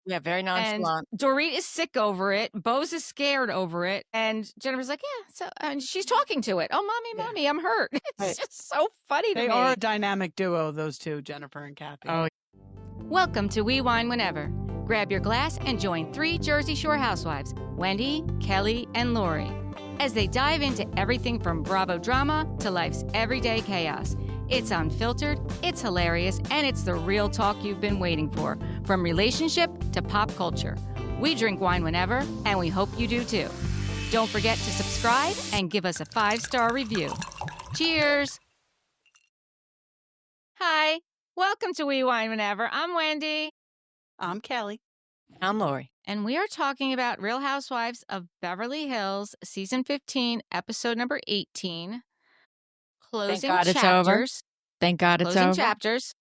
Yeah, very And nonchalant. Dorit is sick over it. Bose is scared over it. And Jennifer's like, yeah. So and she's talking to it. Oh, mommy, I'm hurt. It's Right. just so funny to They me. are a dynamic duo, those two, Jennifer and Kathy. Oh, Welcome to We Wine Whenever. Grab your glass and join 3 Jersey Shore housewives, Wendy, Kelly, and Lori, as they dive into everything from Bravo drama to life's everyday chaos. It's unfiltered, it's hilarious, and it's the real talk you've been waiting for, from relationship to pop culture. We drink wine whenever, and we hope you do too. Don't forget to subscribe and give us a 5-star review. Cheers! Hi, welcome to We Wine Whenever. I'm Wendy. I'm Kelly. I'm Lori. And we are talking about Real Housewives of Beverly Hills, Season 15, Episode number 18. Closing God it's chapters. Thank God it's Closing over. chapters.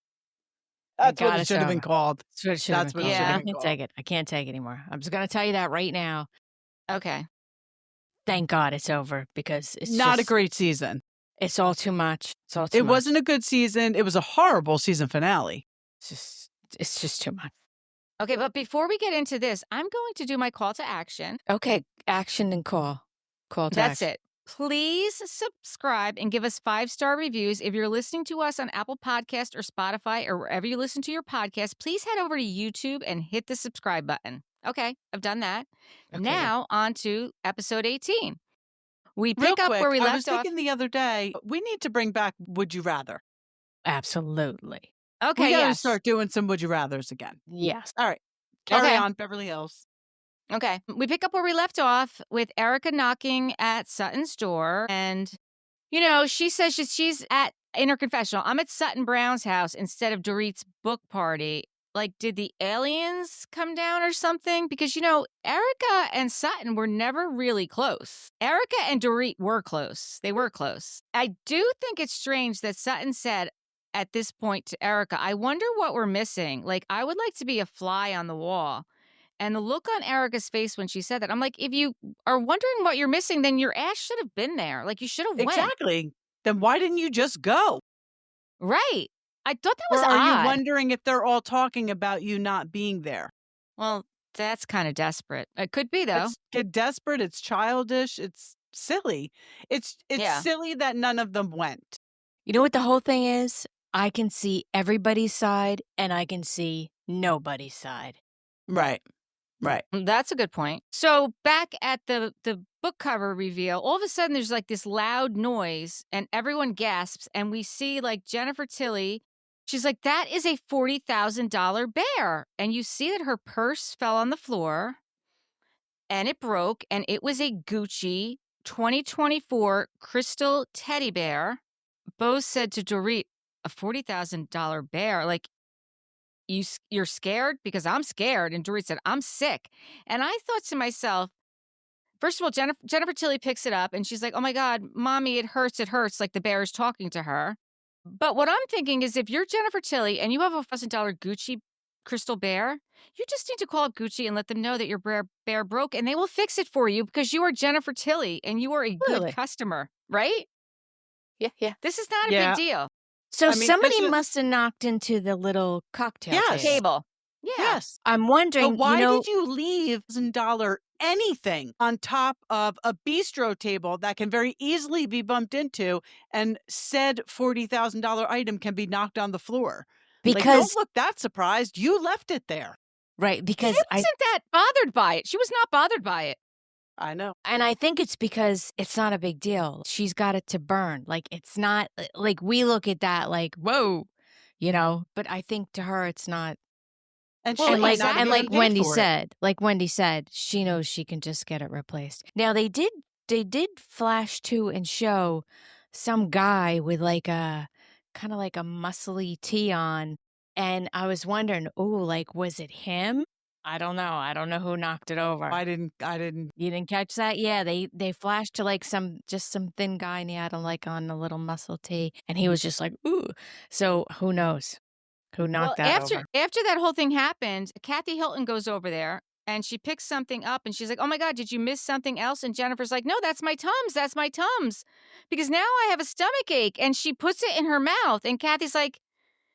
That's God what it it's should have been over. called. That's what it should have That's been what it called. should I have been can't take it. I can't take it anymore. I'm just going to tell you that right now. Okay. Thank God it's over because it's Not just, a great season. It's all too much. It's all too It much. wasn't a good season. It was a horrible season finale. It's just too much. Okay, but before we get into this, I'm going to do my call to action. Okay, action and call. Call to That's action. it. Please subscribe and give us 5-star reviews. If you're listening to us on Apple Podcast or Spotify or wherever you listen to your podcast, please head over to YouTube and hit the subscribe button. Okay, I've done that. Okay. Now on to episode 18. We Real pick up quick, where we I left was off. thinking the other day, we need to bring back Would You Rather. Absolutely. Okay, We got to yes. start doing some Would You Rathers again. Yes. All right. Carry Okay. on, Beverly Hills. Okay. We pick up where we left off with Erika knocking at Sutton's door. And, you know, she says she's in her confessional, I'm at Sutton Brown's house instead of Dorit's book party. Like, did the aliens come down or something? Because, you know, Erika and Sutton were never really close. Erika and Dorit were close. They were close. I do think it's strange that Sutton said at this point to Erika, I wonder what we're missing. Like, I would like to be a fly on the wall. And the look on Erika's face when she said that, I'm like, if you are wondering what you're missing, then your ass should have been there. Like, you should have went. Exactly. Then why didn't you just go? Right. I thought that was Or are odd. you wondering if they're all talking about you not being there? Well, that's kind of desperate. It could be, though. It's desperate. It's childish. It's silly. It's Yeah. silly that none of them went. You know what the whole thing is? I can see everybody's side and I can see nobody's side. Right. Right. That's a good point. So back at the book cover reveal, all of a sudden there's like this loud noise and everyone gasps. And we see like Jennifer Tilly. She's like, that is a $40,000 bear. And you see that her purse fell on the floor and it broke. And it was a Gucci 2024 crystal teddy bear. Bose said to Dorit, a $40,000 bear. Like, you're scared? Because I'm scared. And Dorit said, I'm sick. And I thought to myself, first of all, Jennifer Tilly picks it up and she's like, oh my God, mommy, it hurts. Like the bear is talking to her. But what I'm thinking is if you're Jennifer Tilly and you have a $1,000 Gucci crystal bear, you just need to call up Gucci and let them know that your bear broke and they will fix it for you because you are Jennifer Tilly and you are a good customer, right? Yeah. This is not a big deal. So I mean, somebody must have knocked into the little cocktail Table. Yeah. Yes. I'm wondering, But why you know, did you leave $1,000 anything on top of a bistro table that can very easily be bumped into and said $40,000 item can be knocked on the floor? because don't look that surprised. You left it there. right, because She wasn't that bothered by it. She was not bothered by it. I know. And I think it's because it's not a big deal. She's got it to burn. Like, it's not like we look at that like, whoa, you know, but I think to her it's not. And Well, she And might like, not and be like able to pay Wendy for it. said, she knows she can just get it replaced. Now they did flash to and show some guy with like a kind of like a muscly tee on. And I was wondering, oh, like, was it him? I don't know. I don't know who knocked it over. I didn't. You didn't catch that? Yeah, they flashed to like some thin guy and he had like on a little muscle tee and he was just like, ooh. So who knows who knocked that over? After that whole thing happened, Kathy Hilton goes over there and she picks something up and she's like, oh my God, did you miss something else? And Jennifer's like, no, that's my Tums. That's my Tums. Because now I have a stomach ache. And she puts it in her mouth. And Kathy's like,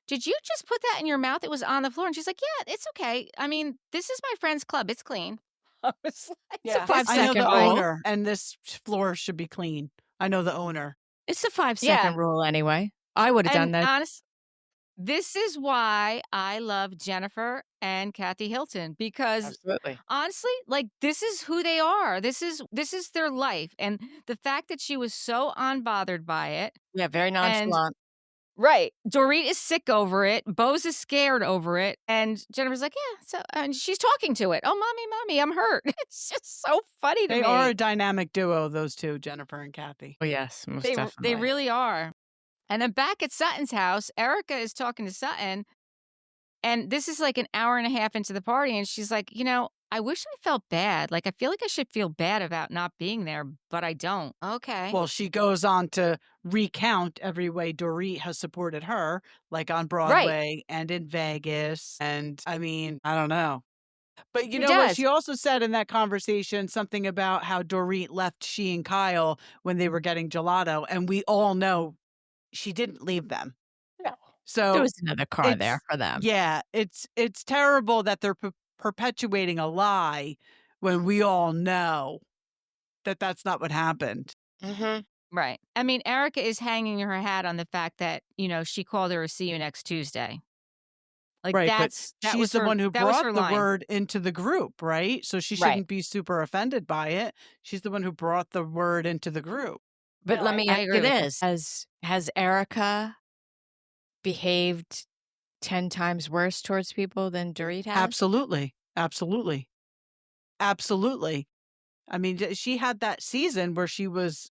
did you just put that in your mouth? It was on the floor. And she's like, yeah, it's okay. I mean, this is my friend's club. It's clean. I was like, It's a this 5 I know second the rule. owner, and this floor should be clean. I know the owner. It's a 5 Yeah. second rule anyway. I would have done And that. this is why I love Jennifer and Kathy Hilton, because Absolutely. honestly, like, this is who they are. This is their life. And the fact that she was so unbothered by it. Yeah, very And nonchalant. right. Dorit is sick over it. Bose is scared over it. And Jennifer's like, yeah. So, and she's talking to it. Oh, mommy, I'm hurt. It's just so funny to They me. are a dynamic duo, those two, Jennifer and Kathy. Oh, yes, most They definitely. really are. And then back at Sutton's house, Erika is talking to Sutton. And this is like an hour and a half into the party. And she's like, I wish I felt bad. Like, I feel like I should feel bad about not being there, but I don't. Okay. Well, she goes on to recount every way Dorit has supported her, like on Broadway and in Vegas. And I mean, I don't know. But you She know what? does. She also said in that conversation something about how Dorit left she and Kyle when they were getting gelato. And we all know she didn't leave them. No. So There was another car there for them. yeah, it's terrible that they're perpetuating a lie when we all know that that's not what happened. Right. I mean, Erika is hanging her hat on the fact that, she called her a see you next Tuesday. Like, Right, but that she's was the her, one who that was brought her the line. word into the group, right? So she Right. shouldn't be super offended by it. She's the one who brought the word into the group. But No, let me I ask agree you with you. this. Has Erika behaved 10 times worse towards people than Dorit has? Absolutely. Absolutely. Absolutely. I mean, she had that season where she was,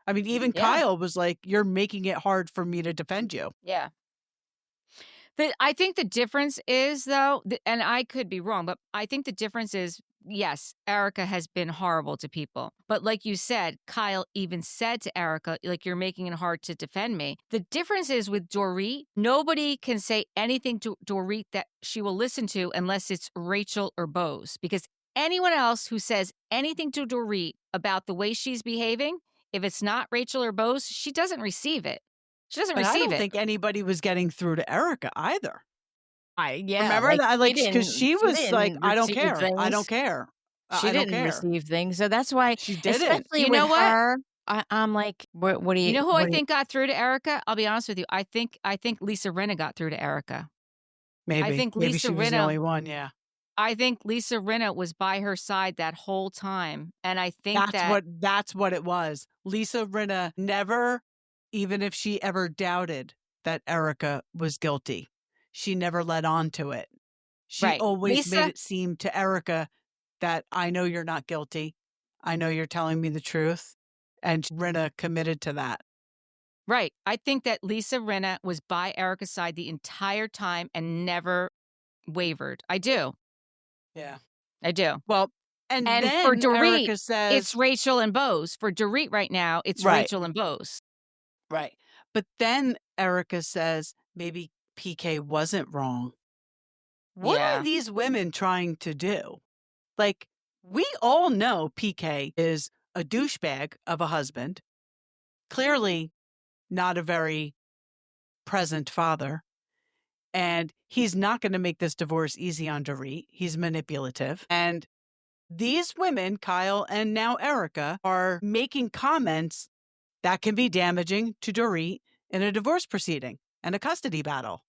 I mean, even Yeah. Kyle was like, you're making it hard for me to defend you. Yeah. I think the difference is, though, and I could be wrong, but I think the difference is, yes, Erika has been horrible to people. But like you said, Kyle even said to Erika, like, you're making it hard to defend me. The difference is with Dorit, nobody can say anything to Dorit that she will listen to unless it's Rachel or Bose. Because anyone else who says anything to Dorit about the way she's behaving, if it's not Rachel or Bose, she doesn't receive it. She doesn't But I receive don't it. think anybody was getting through to Erika either. Yeah. Remember that? Like, because she she was like, didn't I don't receive care. I don't things. care. She I don't didn't care. receive things. So that's why, She didn't. especially You with know what? her, I'm like, what do you? You know who what I do you- think got through to Erika? I'll be honest with you. I think Lisa Rinna got through to Erika. Maybe. think Maybe Lisa she was the Rinna- only one. Yeah. I think Lisa Rinna was by her side that whole time. And I think That's what it was. Lisa Rinna never, even if she ever doubted that Erika was guilty, she never let on to it. She Right. always made Lisa- it seem to Erika that I know you're not guilty. I know you're telling me the truth. And Rinna committed to that. Right. I think that Lisa Rinna was by Erika's side the entire time and never wavered. I do. Yeah. I do. Well, and And then for Dorit, Erika says, it's Rachel and Bose. For Dorit right now, it's Right. Rachel and Bose. right. But then Erika says, maybe PK wasn't wrong. What Yeah. are these women trying to do? Like, we all know PK is a douchebag of a husband, clearly not a very present father, and he's not going to make this divorce easy on Dorit. He's manipulative. And these women, Kyle and now Erika, are making comments that can be damaging to Dorit in a divorce proceeding and a custody battle.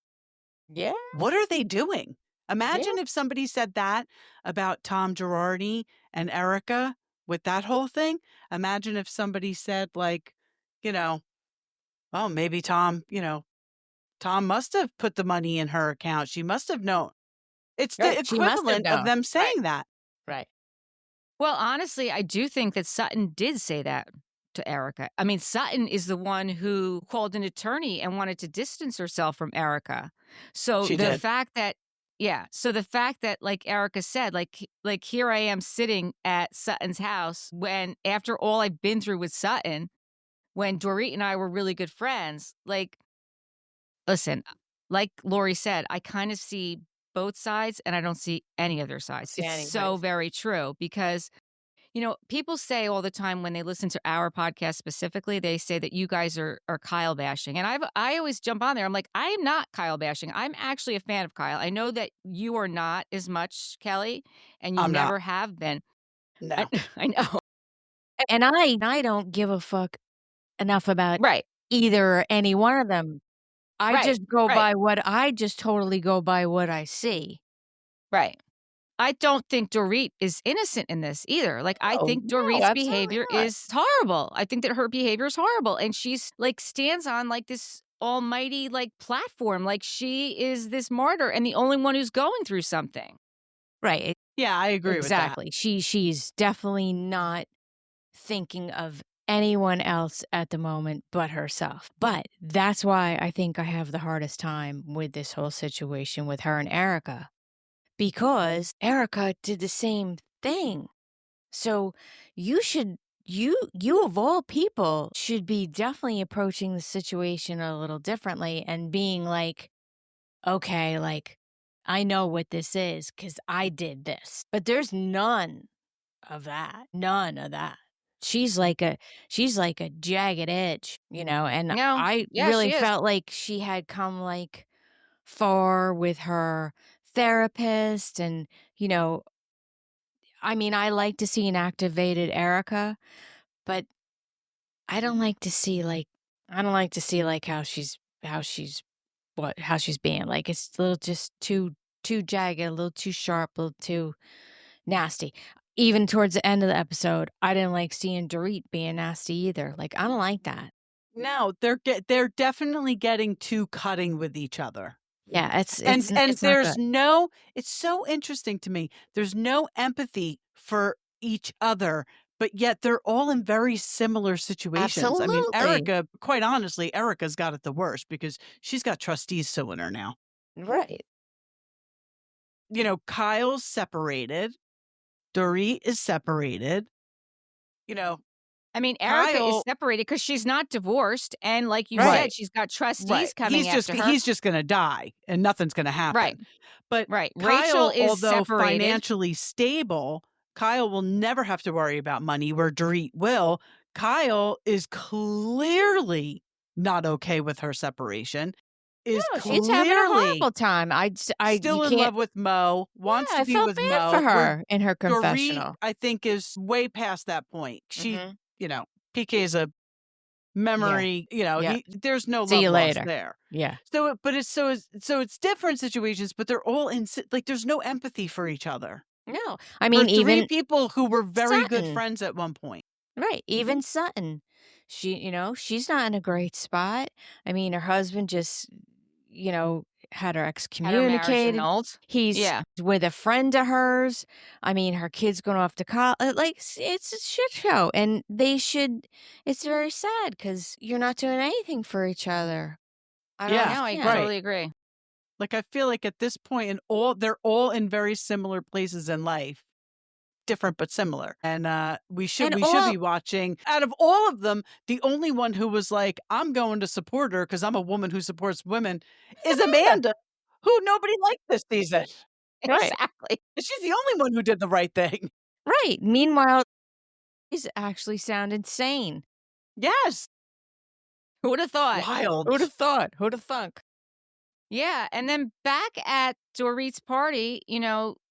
Yeah. What are they doing? Imagine if somebody said that about Tom Girardi and Erika with that whole thing. Imagine if somebody said, like, well, maybe Tom must have put the money in her account. She must have known. It's the Right, she must have equivalent of known. them saying that. Right. Well, honestly, I do think that Sutton did say that to Erika. I mean, Sutton is the one who called an attorney and wanted to distance herself from Erika. So She the did. fact that, like Erika said, like here I am sitting at Sutton's house when, after all I've been through with Sutton, when Dorit and I were really good friends, like, listen, like Lori said, I kind of see both sides and I don't see any other sides. See It's anybody's so side. very true because You know, people say all the time when they listen to our podcast specifically, they say that you guys are Kyle bashing. And I always jump on there. I'm like, I am not Kyle bashing. I'm actually a fan of Kyle. I know that you are not as much, Kelly, and you I'm not. never have been. I, No. I know. And I don't give a fuck enough about Right. either or any one of them. I Right. just go Right. by what I just totally go by what I see. Right. I don't think Dorit is innocent in this either. Like, I Oh, think no, Dorit's absolutely behavior not. is horrible. I think that her behavior is horrible. And she's like stands on like this almighty like platform. Like she is this martyr and the only one who's going through something. Right, Yeah, I agree with that. exactly. She's definitely not thinking of anyone else at the moment but herself. But that's why I think I have the hardest time with this whole situation with her and Erika, because Erika did the same thing. So you should you of all people should be definitely approaching the situation a little differently and being like, okay, like I know what this is cuz I did this. But there's none of that. None of that. She's like a jagged edge, and No. I Yeah, really she is. felt like she had come like far with her therapist and, you know, I mean, I like to see an activated Erica, but I don't like to see like how she's being. Like it's a little just too jagged, a little too sharp, a little too nasty. Even towards the end of the episode, I didn't like seeing Dorit being nasty either. Like I don't like that. No, they're definitely getting too cutting with each other. Yeah, And it's not good. it's so interesting to me. There's no empathy for each other, but yet they're all in very similar situations. I mean, Absolutely. quite honestly, Erica's got it the worst because she's got trustees suing her now. Right. Kyle's separated, Dorit is separated. You know, I mean, Erika is Kyle, separated because she's not divorced. And like you Right. said, she's got trustees right? coming after her. He's just going to die, and nothing's going to happen. Right. But Right. Rachel Kyle, is although separated. financially stable, Kyle will never have to worry about money where Dorit will. Kyle is clearly not okay with her separation, is No, she's having a clearly horrible time. You still in can't. love with Mo, wants Yeah, to I be felt with bad for Mo, where her in her Dorit, confessional. I think, is way past that point. She, Mhm. PK is a memory, Yeah. there's no See love you lost later. there. Yeah. It's different situations, but they're all like there's no empathy for each other. No, I For mean, three even people who were very good Sutton, friends at one point. right? Even Sutton, she's not in a great spot. I mean, her husband just, had her Had her marriage excommunicated. annulled. He's Yeah. with a friend of hers. I mean, her kid's going off to college. Like, it's a shit show, and they should. It's very sad because you're not doing anything for each other. I don't Yeah, No, I understand. totally agree. like I feel like at this point, they're all in very similar places in life. Different but similar. And we should be watching. Out of all of them, the only one who was like, I'm going to support her because I'm a woman who supports women is Amanda, who nobody liked this season. Right. Exactly. She's the only one who did the right thing. Right. Meanwhile, these actually sound insane. Yes. Who would have thought? Wild. Who'd have thought? Who'd have thunk? Yeah. And then back at Dorit's party,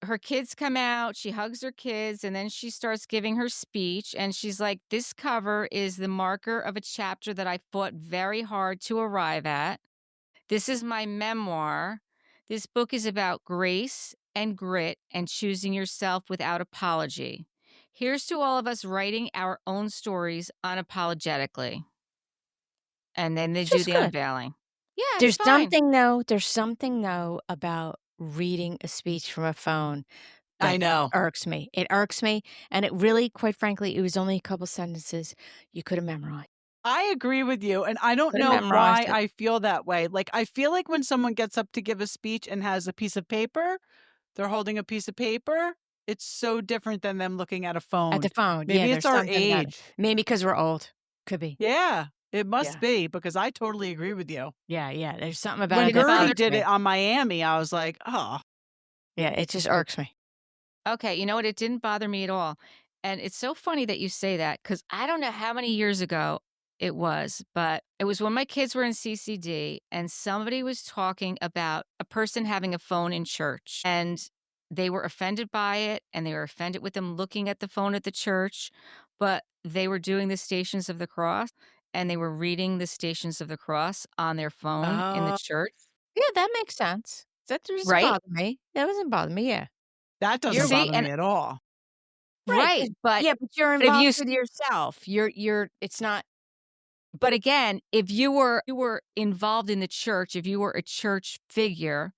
her kids come out, she hugs her kids, and then she starts giving her speech. And she's like, this cover is the marker of a chapter that I fought very hard to arrive at. This is my memoir. This book is about grace and grit and choosing yourself without apology. Here's to all of us writing our own stories unapologetically. And then they Which do is the good. unveiling. Yeah, it's There's fine. something though about reading a speech from a phone I that know. irks me. It irks me, and it really, quite frankly, it was only a couple sentences you could have memorized. I agree with you, and I don't Could have know memorized why it. I feel that way. Like, I feel like when someone gets up to give a speech and has a piece of paper, they're holding a piece of paper. It's so different than them looking at a phone. At the phone, Maybe yeah, it's there's our something about it. age. Maybe because we're old. Could be. Yeah, it must Yeah. be because I totally agree with you. Yeah, there's something about When it that Gertie bothers did me. it on Miami, I was like, oh, Yeah, it just irks me. Okay, you know what? It didn't bother me at all. And it's so funny that you say that because I don't know how many years ago it was, but it was when my kids were in CCD and somebody was talking about a person having a phone in church and they were offended by it and they were offended with them looking at the phone at the church, but they were doing the Stations of the Cross and they were reading the Stations of the Cross on their phone in the Oh, church, Yeah, that makes sense. That doesn't right? bother me. That doesn't bother me, yeah. that You doesn't see, bother and me at all. Right, right, 'cause yeah, but you're but if you involved with yourself. You're it's not But again, if you were involved in the church, if you were a church figure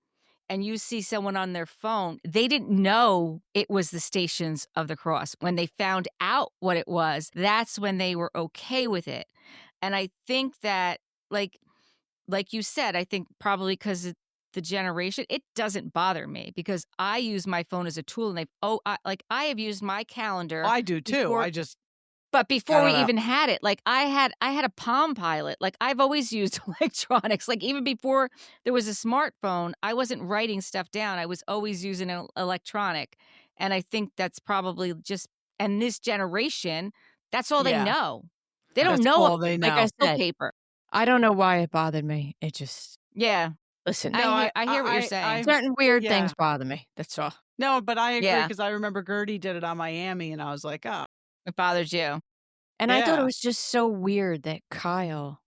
and you see someone on their phone, they didn't know it was the Stations of the Cross. When they found out what it was, that's when they were okay with it. And I think that like you said, I think probably because the generation, it doesn't bother me because I use my phone as a tool and I have used my calendar I do too. before but I before we don't know. even had it, like, I had a Palm Pilot, like, I've always used electronics, like, even before there was a smartphone, I wasn't writing stuff down, I was always using an electronic, and I think that's probably just and this generation, that's all they Yeah, know. They don't that's know all they like I know. no said, paper. I don't know why it bothered me. It just Yeah, listen, No, I hear what you're saying. certain weird things yeah. bother me, that's all. No, but I agree Yeah, because I remember Gertie did it on Miami, and I was like, "Oh, it bothers you. And I thought it yeah." was just so weird that Kyle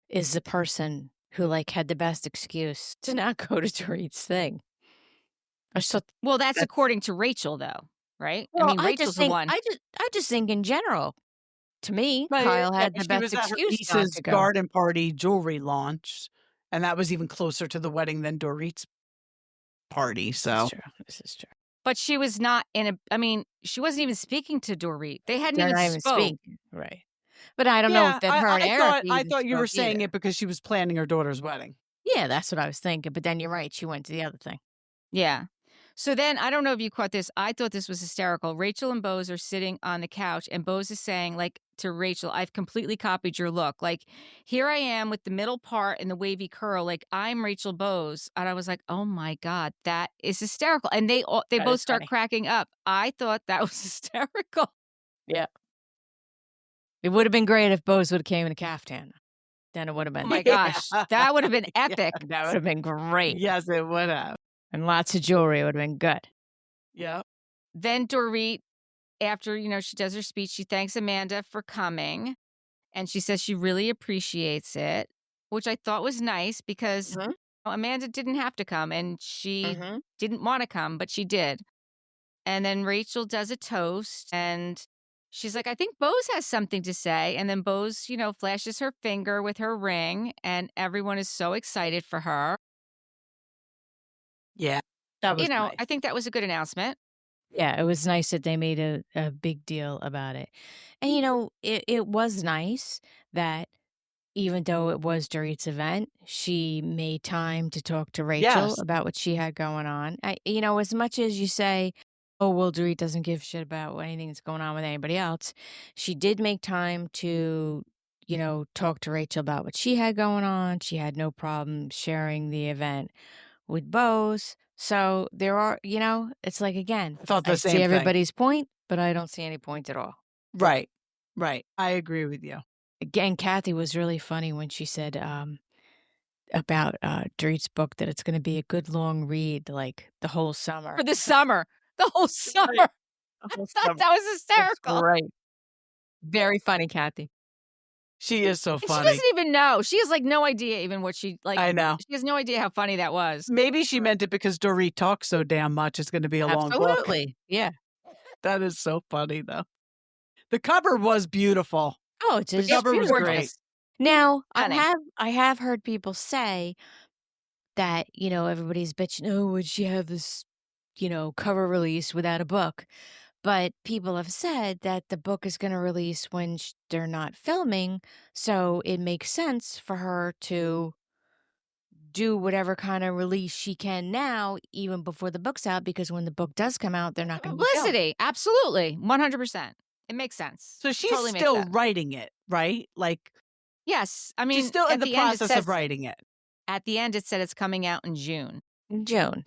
is the person who, like, had the best excuse to not go to Dorit's thing. I just thought Well, that's that's according to Rachel, though, right? I well, mean, Rachel's the one. I just think in general, to me, But Kyle yeah, had the she best was at her excuse not niece's to go. garden party jewelry launch, and that was even closer to the wedding than Dorit's party, This is so true, this is true. But she was not in a I mean, she wasn't even speaking to Dorit. They hadn't They're even not even spoke. speaking, right. But I don't know if yeah, that her and Erika I even thought you were spoke either. saying it because she was planning her daughter's wedding. Yeah, that's what I was thinking, but then you're right, she went to the other thing. Yeah. So then I don't know if you caught this. I thought this was hysterical. Rachel and Bose are sitting on the couch, and Bose is saying, like, to Rachel, I've completely copied your look. Like, here I am with the middle part and the wavy curl. Like, I'm Rachel Bose. And I was like, oh my God, that is hysterical. And they That both is start funny. cracking up. I thought that was hysterical. Yeah. It would've been great if Bose would've came in a caftan. Then it would've Oh been my gosh. Yeah. That would have been Yeah. epic. that would've been great, Yes, it would have. and lots of jewelry would've been good. Yep. Then Dorit, after, she does her speech, she thanks Amanda for coming. And she says she really appreciates it, which I thought was nice because Mhm, Amanda didn't have to come and she mhm. didn't want to come, but she did. And then Rachel does a toast and she's like, I think Bose has something to say. And then Bose, flashes her finger with her ring and everyone is so excited for her. Yeah, that was nice. I think that was a good announcement. Yeah, it was nice that they made a big deal about it. And, it was nice that even though it was Dorit's event, she made time to talk to Rachel Yes. about what she had going on. As much as you say, "Oh, well, Dorit doesn't give a shit about anything that's going on with anybody else," she did make time to, talk to Rachel about what she had going on. She had no problem sharing the event with Bose. So there are, it's like, again, I thought I the see same thing. everybody's point, but I don't see any point at all. Right. Right. I agree with you. Again, Kathy was really funny when she said, about, Dorit's book that it's gonna be a good long read, like, the whole summer. For the summer, the whole Right. summer. The I whole thought summer. that was That's hysterical. great. Very funny, Kathy. She is so And she funny. doesn't even know. She has, like, no idea even what I know. she has no idea how funny that was. Maybe she meant it because Dorit talks so damn much, it's gonna be a long book. Absolutely. Yeah. That is so funny, though. The cover was beautiful. Oh, it's The just cover was beautiful. great. Now, Stunning. I have heard people say that, everybody's bitching, "Oh, would she have this, cover release without a book?" But people have said that the book is gonna release when they're not filming, so it makes sense for her to do whatever kinda release she can now, even before the book's out, because when the book does come out, they're not gonna be filmed. Publicity, absolutely, 100%. It makes sense. So she's Totally makes still sense. writing it, right? Like, Yes, I she's mean, still in at the the end, process of writing it. it said it's coming out in June. In June.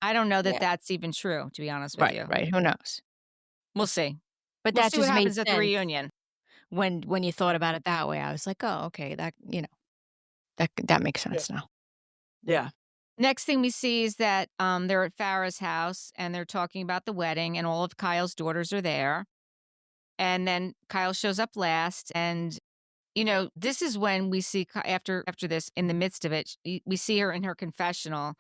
I don't know that Yeah. that's even true, to be honest with Right, you. right, who knows? We'll see. But We'll that see what just made happens at the sense reunion. when you thought about it that way. I was like, "Oh, okay, that makes Yeah. sense now." Yeah. Next thing we see is that they're at Farrah's house and they're talking about the wedding, and all of Kyle's daughters are there. And then Kyle shows up last, and this is when we see after this, in the midst of it, we see her in her confessional,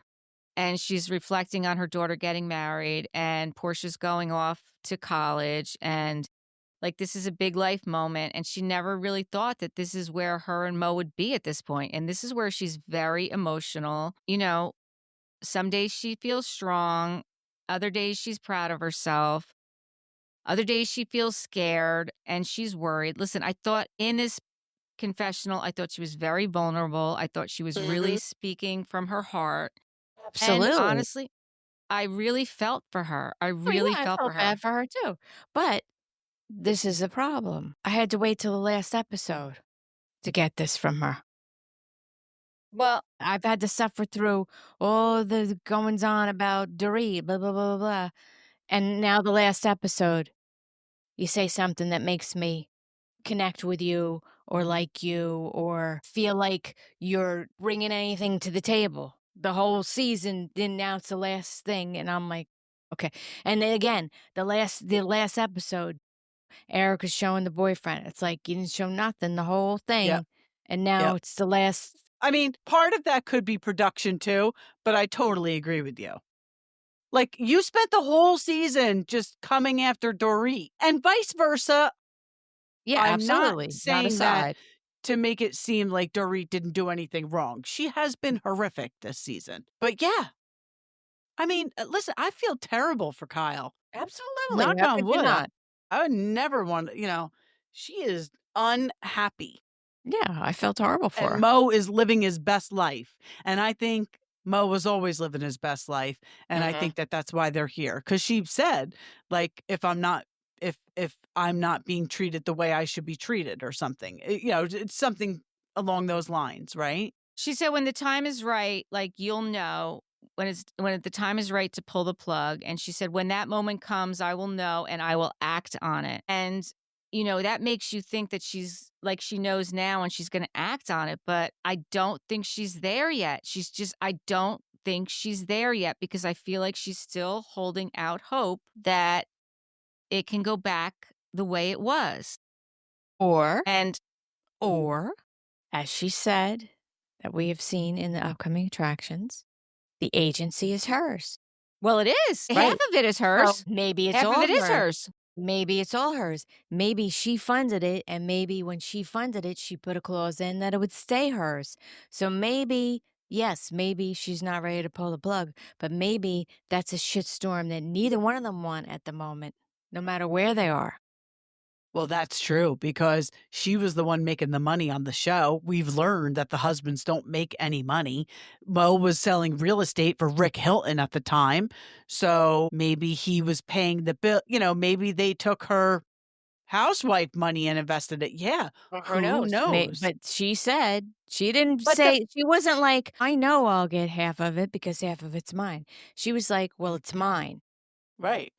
and she's reflecting on her daughter getting married, and Portia's going off to college, and like this is a big life moment, and she never really thought that this is where her and Mo would be at this point, and this is where she's very emotional. Some days she feels strong, other days she's proud of herself. Other days she feels scared and she's worried. Listen, I thought in this confessional, I thought she was very vulnerable. I thought she was really Mhm. speaking from her heart. And Absolutely. honestly, I really felt for her. I Oh, yeah, really I felt for felt her. bad for her too. But this is the problem. I had to wait till the last episode to get this from her. Well, I've had to suffer through all the goings on about Dorit, blah, blah, blah, blah, blah. And now the last episode, you say something that makes me connect with you or like you or feel like you're bringing anything to the table. The whole season didn't announce the last thing, and I'm like, okay. And then again, the last episode, Erika's showing the boyfriend. It's like you didn't show nothing the whole Yep. thing, and now Yep. it's the last. I mean, part of that could be production too, but I totally agree with you. Like, you spent the whole season just coming after Dorit and vice versa. Yeah, I'm not absolutely. Not saying that aside. to make it seem like Dorit didn't do anything wrong. She has been horrific this season. But yeah, I mean, listen, I feel terrible for Kyle. Absolutely. Knock How on could you wood. not? I would never want, she is unhappy. Yeah, I felt horrible for And her. Mo is living his best life. And I think Mo was always living his best life. And I think that that's why they're here. Cause she said, like, if I'm not being treated the way I should be treated or something, it's something along those lines. Right. she said when the time is right, like you'll know when the time is right to pull the plug. And she said, when that moment comes, I will know and I will act on it. And that makes you think that she's like she knows now and she's going to act on it. But I don't think she's there yet. I don't think she's there yet because I feel like she's still holding out hope that it can go back the way it was. Or, And or, as she said, that we have seen in the upcoming attractions, the agency is hers. well, it is. Half Right. of it is So hers. maybe it's Half of all it is hers. hers. Maybe it's all hers. Maybe she funded it, and maybe when she funded it, she put a clause in that it would stay hers. So maybe, yes, maybe she's not ready to pull the plug, but maybe that's a shitstorm that neither one of them want at the moment, no matter where they are. Well, that's true because she was the one making the money on the show. We've learned that the husbands don't make any money. Mo was selling real estate for Rick Hilton at the time. So maybe he was paying the bill. Maybe they took her housewife money and invested it. Yeah. Well, Who knows? But she said, she didn't But the say, she wasn't like, I know I'll get half of it because half of it's mine. She was like, well, it's mine. right,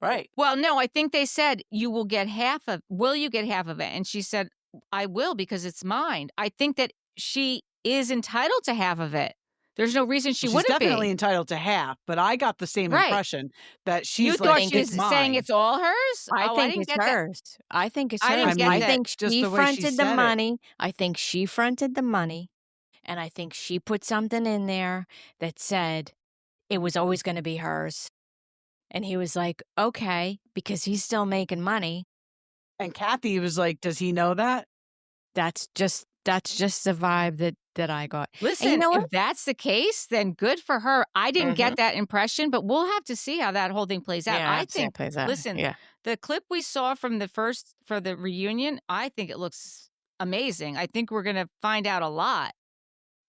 right. Well, no, I think they said, will you get half of it? And she said, I will because it's mine. I think that she is entitled to half of it. There's no reason she She's wouldn't definitely be. entitled to half, but I got the same Right. impression that You she's like, thought think she was it's saying mine. it's all hers? I Oh, I think didn't it's get that. hers. I think it's I hers. didn't get I that. think Just she the way she fronted the said it. money. I think she fronted the money. And I think she put something in there that said it was always going to be hers. And he was like, okay, because he's still making money. And Kathy was like, does he know that? That's just the vibe that I got. And you Listen, know what? if that's the case, then good for her. I didn't get that impression, but we'll have to see how that whole thing plays out. Yeah, I I'd say it think, plays out. listen, Yeah. the clip we saw from for the reunion, I think it looks amazing. I think we're going to find out a lot.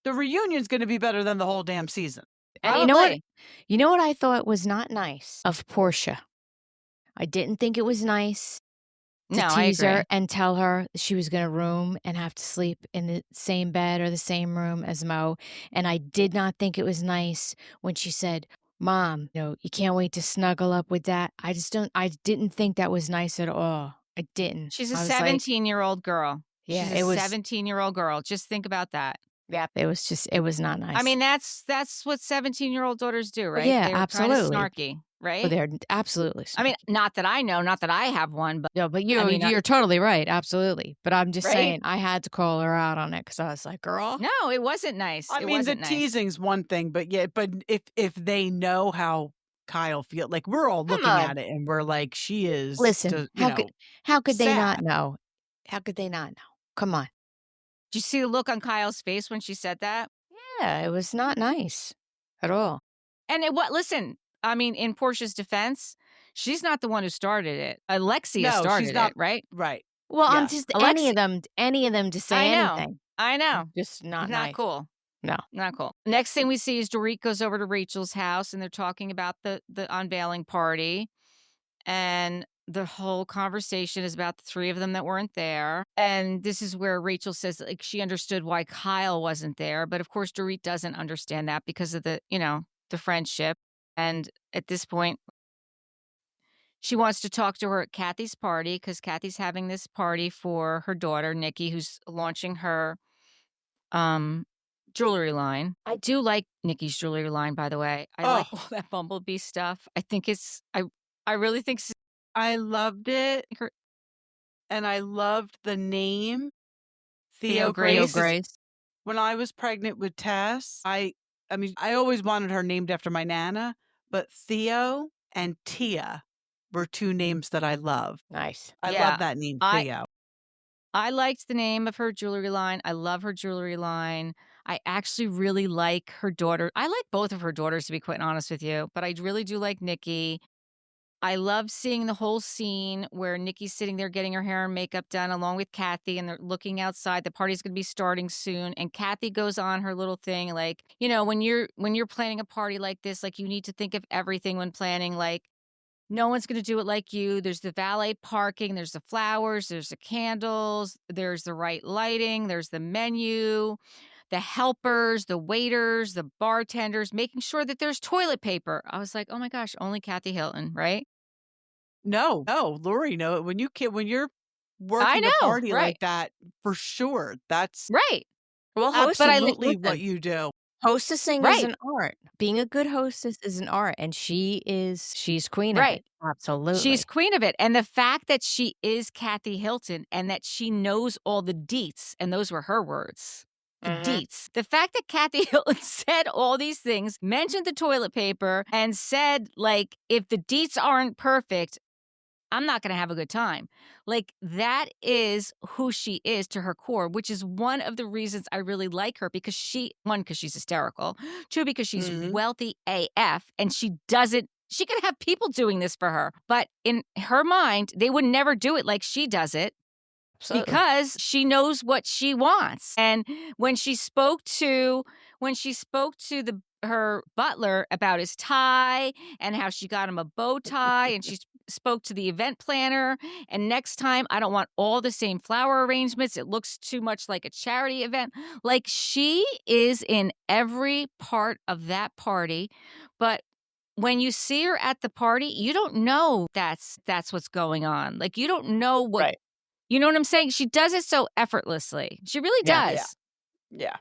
The reunion's going to be better than the whole damn season. And Probably. you know what I thought was not nice of Portia? I didn't think it was nice to No, I tease agree. her and tell her she was going to room and have to sleep in the same bed or the same room as Mo. And I did not think it was nice when she said, Mom, you can't wait to snuggle up with that. I didn't think that was nice at all. I didn't. She's a I was like, 17-year-old girl. yeah, She's a it was, 17-year-old girl. Just think about that. yeah, it was not nice. I mean, that's what 17-year-old daughters do, Well, right? yeah, They're kinda absolutely. snarky, Well, right? they're absolutely I mean, snarky. not that I know, not that I have one, but No, but I mean, you're totally right, absolutely. But I'm just right? saying, I had to call her out on it because I was like, "Girl." No, it wasn't nice. I It mean, the wasn't nice. teasing's one thing, but yeah, but if they know how Kyle feel, like we're all Come looking on. at it and we're like, she is, Listen, how could they sad. not know? How could they not know? Come on. Did you see the look on Kyle's face when she said that? Yeah, it was not nice at all. And listen, I mean, in Portia's defense, she's not the one who started it. Alexia No, she's started not it, right? right. Well, I'm Yes. just Alexi any of them to say I know. anything. I know. Just not Not nice. cool. No. Not cool. Next thing we see is Dorit goes over to Rachel's house, and they're talking about the unveiling party, and the whole conversation is about the 3 of them that weren't there, and this is where Rachel says, like, she understood why Kyle wasn't there, but of course, Dorit doesn't understand that because of the friendship, and at this point, she wants to talk to her at Kathy's party because Kathy's having this party for her daughter, Nikki, who's launching her um, jewelry line. I do like Nikki's jewelry line, by the way. I like Oh, all that bumblebee stuff. I think I really think I loved it, her and I loved the name Theo Theo Theo Grace. Grace. Grace. When I was pregnant with Tess, I mean, I always wanted her named after my nana, but Theo and Tia were 2 names that I love. Nice. I Yeah, love that name, I Theo. I liked the name of her jewelry line. I love her jewelry line. I actually really like her daughter. I like both of her daughters, to be quite honest with you, but I really do like Nikki. I love seeing the whole scene where Nikki's sitting there getting her hair and makeup done along with Kathy, and they're looking outside. The party's going to be starting soon, and Kathy goes on her little thing like, when you're planning a party like this, like you need to think of everything when planning, like no one's going to do it like you. There's the valet parking, there's the flowers, there's the candles, there's the right lighting, there's the menu, the helpers, the waiters, the bartenders, making sure that there's toilet paper. I was like, "Oh my gosh, only Kathy Hilton," right? No, Lori, no, when you're I working a know, party right, like that, for sure, that's right. Well, But absolutely what listen, you do. hostessing is right, an art. Being a good hostess is an art, and she's queen of right. it. She's Absolutely. queen of it, and the fact that she is Kathy Hilton and that she knows all the deets, and those were her words, the Mhm. deets. The fact that Kathy Hilton said all these things, mentioned the toilet paper, and said, like, "If the deets aren't perfect, I'm not gonna have a good time." Like, that is who she is to her core, which is one of the reasons I really like her because 'cause she's hysterical, 2, because she's Mhm. wealthy AF, and she could have people doing this for her, but in her mind, they would never do it like she does it Absolutely. because she knows what she wants. And when she spoke to her butler about his tie and how she got him a bow tie, and she spoke to the event planner, and next time I don't want all the same flower arrangements. It looks too much like a charity event. Like, she is in every part of that party, but when you see her at the party, you don't know that's what's going on. Like, you don't know what Right. you know what I'm saying? She does it so effortlessly. She really Yeah, does. yeah.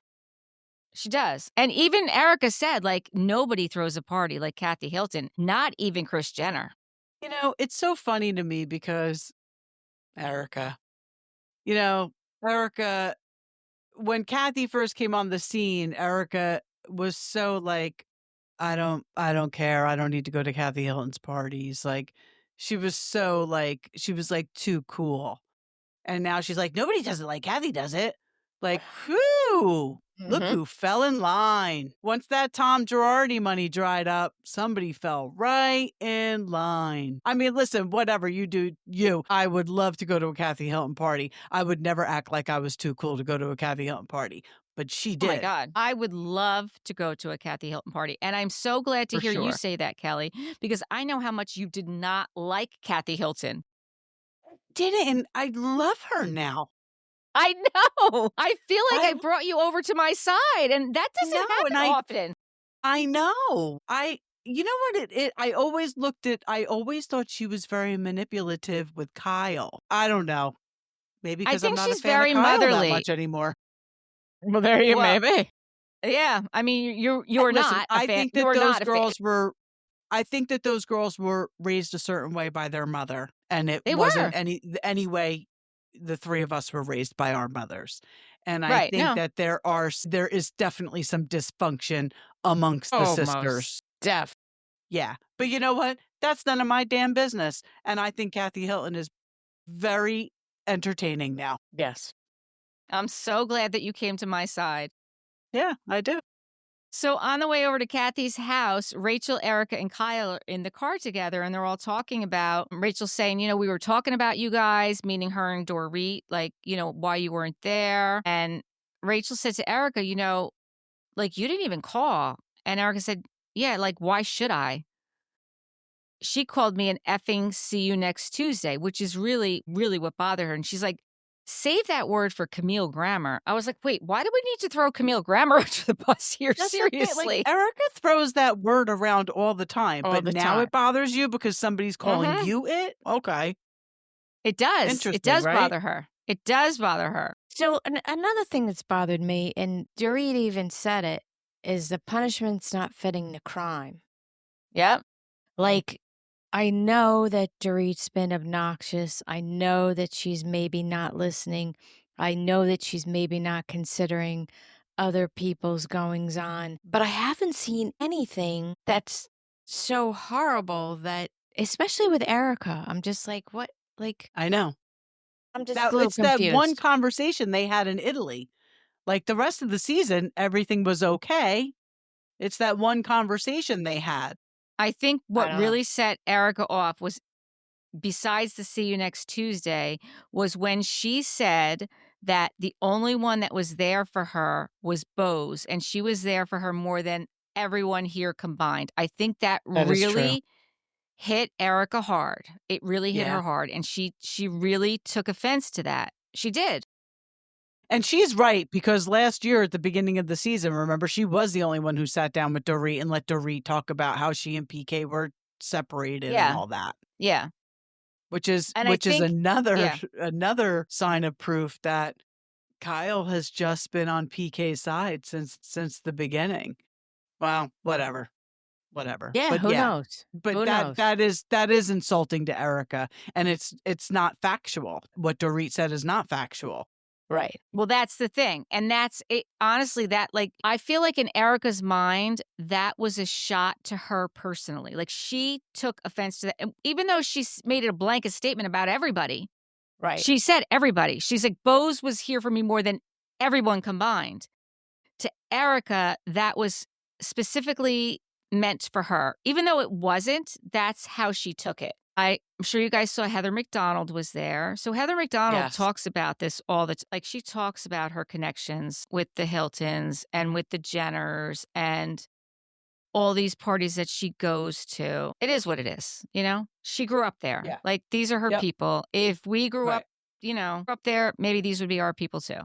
She does. And even Erika said, like, nobody throws a party like Kathy Hilton, not even Kris Jenner. It's so funny to me because Erika, you know, Erika, when Kathy first came on the scene, Erika was so like, I don't care. I don't need to go to Kathy Hilton's parties. Like, she was so like, she was like too cool. And now she's like, nobody does it like Kathy does it. Like, whoo, look Mhm. who fell in line. Once that Tom Girardi money dried up, somebody fell right in line. I mean, listen, whatever you do, I would love to go to a Kathy Hilton party. I would never act like I was too cool to go to a Kathy Hilton party, but she Oh my did, God. I would love to go to a Kathy Hilton party. And I'm so glad to for hear you sure. say that, Kelly, because I know how much you did not like Kathy Hilton. Did it, and I love her now. I know. I feel like I I brought you over to my side, and that know, doesn't and happen often. I know. You know what I always thought she was very manipulative with Kyle. I don't know. Maybe I because I'm think not a she's fan of very Kyle that motherly. much anymore. Well, there you Well, may be. yeah, I mean, you're Listen, not a fan. I think that those girls were raised a certain way by their mother, and it They wasn't were. any way the three of us were raised by our mothers. And I Right, think no. that there is definitely some dysfunction amongst the sisters. Almost. Def. Yeah. But you know what? That's none of my damn business. And I think Kathy Hilton is very entertaining now. Yes. I'm so glad that you came to my side. Yeah, I do. So on the way over to Kathy's house, Rachel, Erika, and Kyle are in the car together, and they're all talking about Rachel's saying, we were talking about you guys, meaning her and Dorit, like, why you weren't there. And Rachel said to Erika, like, you didn't even call. And Erika said, yeah, like, why should I? She called me an effing see you next Tuesday, which is really, really what bothered her. And she's like, save that word for Camille Grammer. I was like, wait, why do we need to throw Camille Grammer under the bus here? That's the thing, Seriously. like, Erika throws that word around all the time, All but the now time. it bothers you because somebody's calling Mhm. you it? Okay. It does. It Interesting, does right? bother her. It does bother her. So another thing that's bothered me, and Dorit even said it, is the punishment's not fitting the crime. Yep. Like, I know that Dorit's been obnoxious. I know that she's maybe not listening. I know that she's maybe not considering other people's goings on. But I haven't seen anything that's so horrible that, especially with Erika, I'm just like, what? Like, I know. I'm just Now, a little it's that one confused. conversation they had in Italy. Like, the rest of the season, everything was okay. It's that one conversation they had. I think I what don't know. really set Erika off was, besides the see you next Tuesday, was when she said that the only one that was there for her was Bose, and she was there for her more than everyone here combined. I think that That is true. really hit Erika hard. It really hit Yeah. her hard, and she really took offense to that. She did. And she's right, because last year at the beginning of the season, remember, she was the only one who sat down with Dorit and let Dorit talk about how she and PK were separated and Yeah. all that. Yeah. Which is And I think another sign of proof that Kyle has just been on PK's side since the beginning. Well, whatever. Yeah, But who yeah. knows? But Who knows? that is insulting to Erika, and it's not factual. What Dorit said is not factual. Right. Well, that's the thing. And that's it. Honestly, that, like, I feel like in Erika's mind, that was a shot to her personally. Like, she took offense to that. And even though made it a blanket statement about everybody, Right. she said everybody. She's like, Bose was here for me more than everyone combined. To Erika, that was specifically meant for her. Even though it wasn't, that's how she took it. I'm sure you guys saw Heather McDonald was there. So Heather McDonald Yes. talks about this all the like she talks about her connections with the Hiltons and with the Jenners and all these parties that she goes to. It is what it is, She grew up there. Yeah. Like, these are her Yep. people. If we grew Right. up, up there, maybe these would be our people too.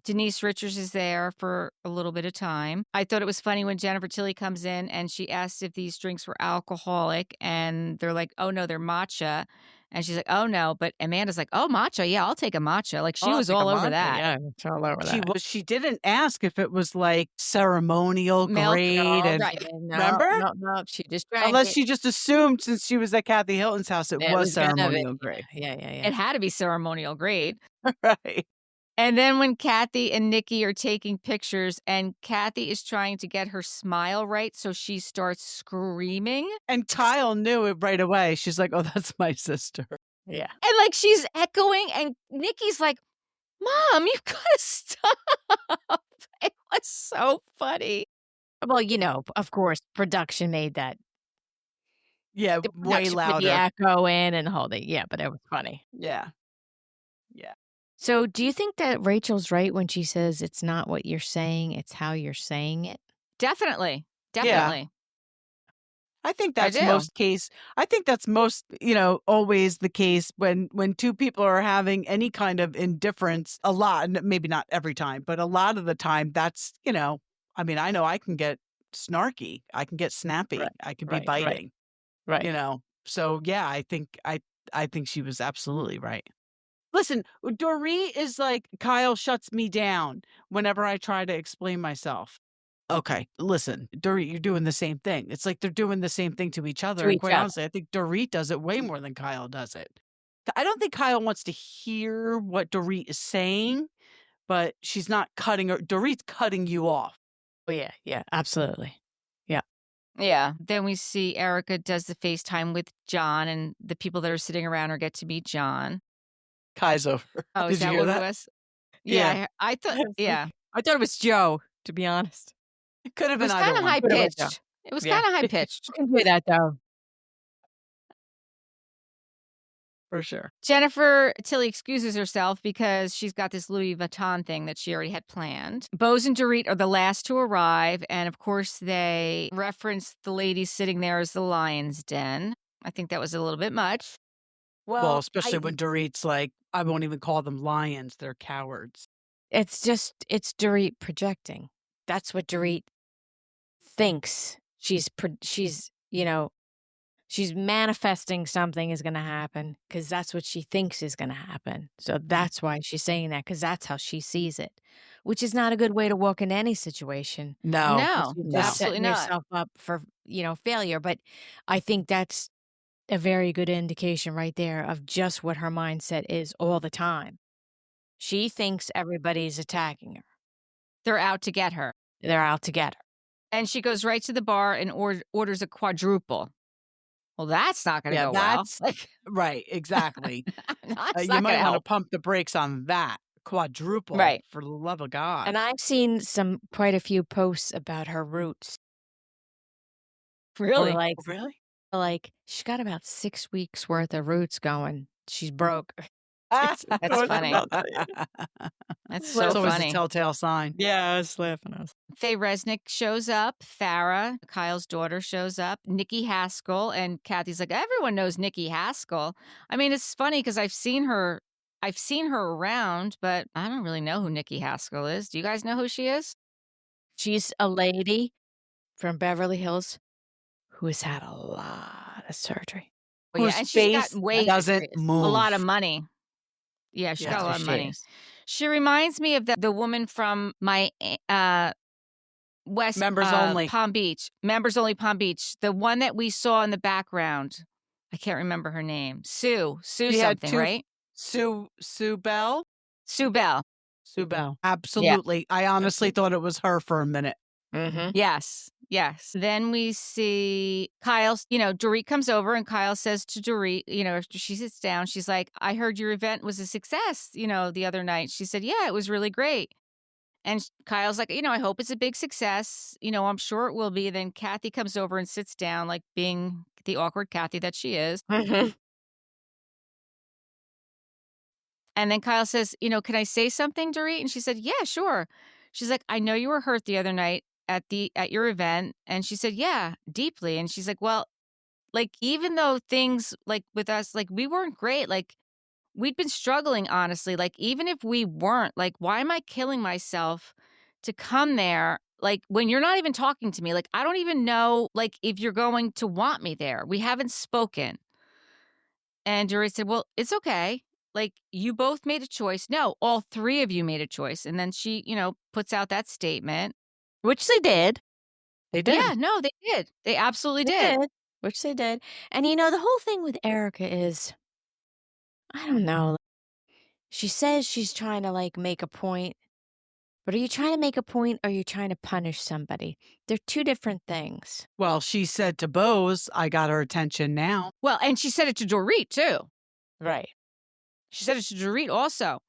Denise Richards is there for a little bit of time. I thought it was funny when Jennifer Tilly comes in and she asks if these drinks were alcoholic, and they're like, oh no, they're matcha. And she's like, oh no. But Amanda's like, oh, matcha. Yeah, I'll take a matcha. Like, she I'll was take a all over matcha, that. Yeah, it's all over that. She didn't ask if it was like ceremonial Milk. grade, and Right. remember? No. She just drank Unless it. she just assumed since she was at Kathy Hilton's house, it was gonna be- ceremonial grade. Yeah. It had to be ceremonial grade. Right. And then when Kathy and Nikki are taking pictures and Kathy is trying to get her smile right, so she starts screaming. And Kyle knew it right away. She's like, oh, that's my sister. Yeah. And like she's echoing, and Nikki's like, Mom, you gotta stop. It was so funny. Well, of course, production made that Yeah, the way production put the louder. echo in and the whole thing. Yeah, but it was funny. Yeah. So, do you think that Rachel's right when she says it's not what you're saying, it's how you're saying it? Definitely. Yeah. Definitely. I think I that's do. most, always the case when two people are having any kind of indifference a lot, and maybe not every time, but a lot of the time that's, I mean, I know I can get snarky. I can get snappy. Right, I can be right, biting, right. you know? So yeah, I think she was absolutely right. Listen, Dorit is like, Kyle shuts me down whenever I try to explain myself. Okay, listen, Dorit, you're doing the same thing. It's like they're doing the same thing to each other. To And each quite other. honestly, I think Dorit does it way more than Kyle does it. I don't think Kyle wants to hear what Dorit is saying, but she's not cutting her. Dorit's cutting you off. Oh, yeah, absolutely. Yeah. Yeah. Then we see Erika does the FaceTime with John, and the people that are sitting around her get to meet John. Kai's over. Oh, is Did you that hear what it that? was? Yeah. Yeah, I thought, It's like, yeah. I thought it was Joe, to be honest. It could have It been was either kind of one. high Could have been Joe. pitched. It was Yeah. kind of high pitched. You can do that, though. For sure. Jennifer Tilly excuses herself because she's got this Louis Vuitton thing that she already had planned. Bose and Dorit are the last to arrive, and of course, they reference the ladies sitting there as the lion's den. I think that was a little bit much. Well, especially when Dorit's like, I won't even call them lions. They're cowards. It's Dorit projecting. That's what Dorit thinks. She's, she's manifesting something is going to happen because that's what she thinks is going to happen. So that's why she's saying that, because that's how she sees it, which is not a good way to walk in any situation. No. No, You're No. just absolutely setting not. yourself up for, failure. But I think that's a very good indication right there of just what her mindset is all the time. She thinks everybody's attacking her. They're out to get her. They're out to get her. And she goes right to the bar and orders a quadruple. Well, that's not going to Yeah, go well. that's right. Exactly. That's You not might going to want to help. pump the brakes on that quadruple, Right. for the love of God. And I've seen quite a few posts about her roots. Really? Or Really? like she's got about 6 weeks worth of roots going. She's broke. That's funny. That's so It's always a funny. telltale sign. Yeah, I was laughing. Faye Resnick shows up. Farrah, Kyle's daughter, shows up. Nikki Haskell, and Kathy's like, everyone knows Nikki Haskell. I mean, it's funny because I've seen her around, but I don't really know who Nikki Haskell is. Do you guys know who she is? She's a lady from Beverly Hills who has had a lot of surgery. Well, yeah, Whose and she's got face way doesn't a lot of move. money. Yeah, she's Yeah. got a lot That's of who she money. is. She reminds me of the woman from my West Members only. Palm Beach, Members Only Palm Beach, the one that we saw in the background. I can't remember her name. Sue She had something, two- right? Sue Bell? Sue Bell. Sue Bell. Absolutely. I honestly thought it was her for a minute. Mm-hmm. Yes. Then we see Kyle, Dorit comes over and Kyle says to Dorit, after she sits down, she's like, I heard your event was a success, the other night. She said, yeah, it was really great. And Kyle's like, I hope it's a big success. I'm sure it will be. Then Kathy comes over and sits down, like being the awkward Kathy that she is. Mm-hmm. And then Kyle says, can I say something, Dorit? And she said, yeah, sure. She's like, I know you were hurt the other night at your event. And she said, yeah, deeply. And she's like, well, like, even though things like with us, like we weren't great, like we'd been struggling, honestly. Like, even if we weren't, like, why am I killing myself to come there? Like, when you're not even talking to me, like, I don't even know, like, if you're going to want me there. We haven't spoken. And Dorit said, well, it's okay. Like, you both made a choice. No, all three of you made a choice. And then she, puts out that statement. Which they did. They did. Yeah, no, they did. They absolutely They did. Which they did. And the whole thing with Erika is, I don't know. She says she's trying to like make a point, but are you trying to make a point or are you trying to punish somebody? They're two different things. Well, she said to Bose, I got her attention now. Well, and she said it to Dorit, too. Right. She said it to Dorit also.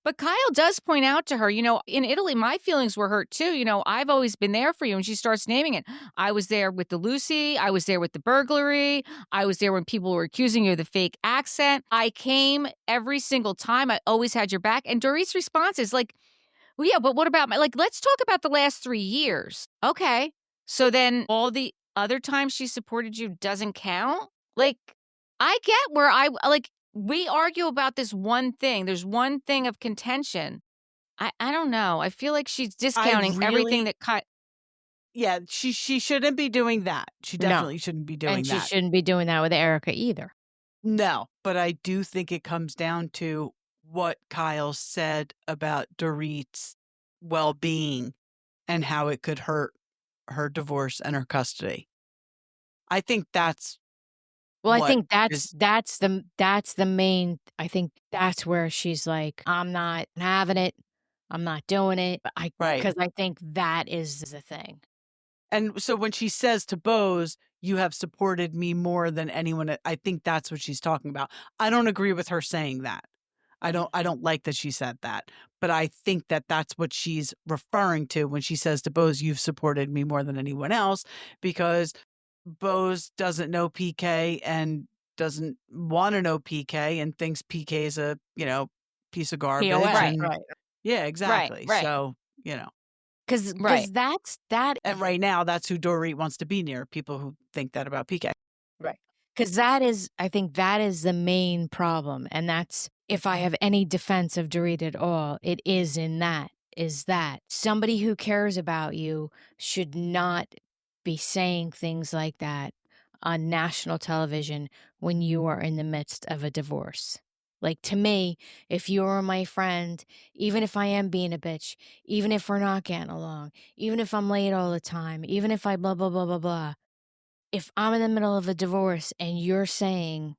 But Kyle does point out to her, in Italy, my feelings were hurt too. I've always been there for you. And she starts naming it. I was there with the Lucy. I was there with the burglary. I was there when people were accusing you of the fake accent. I came every single time. I always had your back. And Dorit's response is like, well, yeah, but what about let's talk about the last 3 years. Okay. So then all the other times she supported you doesn't count? Like, I get where we argue about this one thing. There's one thing of contention. I don't know. I feel like she's discounting everything that Yeah, she shouldn't be doing that. She No. definitely shouldn't be doing And she that. shouldn't be doing that with Erika either. No, but I do think it comes down to what Kyle said about Dorit's well-being and how it could hurt her divorce and her custody. I think that's Well, I what think is that's the main. I think that's where she's like, "I'm not having it. I'm not doing it." But right. because I think that is the thing. And so when she says to Bose, "You have supported me more than anyone," I think that's what she's talking about. I don't agree with her saying that. I don't like that she said that, but I think that that's what she's referring to when she says to Bose, "You've supported me more than anyone else," because Bose doesn't know PK and doesn't wanna know PK and thinks PK is a, piece of garbage POA, Right. and right? yeah, Right. exactly. Right. So, you know. Because Right. that And right now, that's who Dorit wants to be near, people who think that about PK. right. Because that is, I think that is the main problem, and that's if I have any defense of Dorit at all, it is in that. Is that somebody who cares about you should not be saying things like that on national television when you are in the midst of a divorce. Like, to me, if you're my friend, even if I am being a bitch, even if we're not getting along, even if I'm late all the time, even if I blah, blah, blah, blah, blah, if I'm in the middle of a divorce and you're saying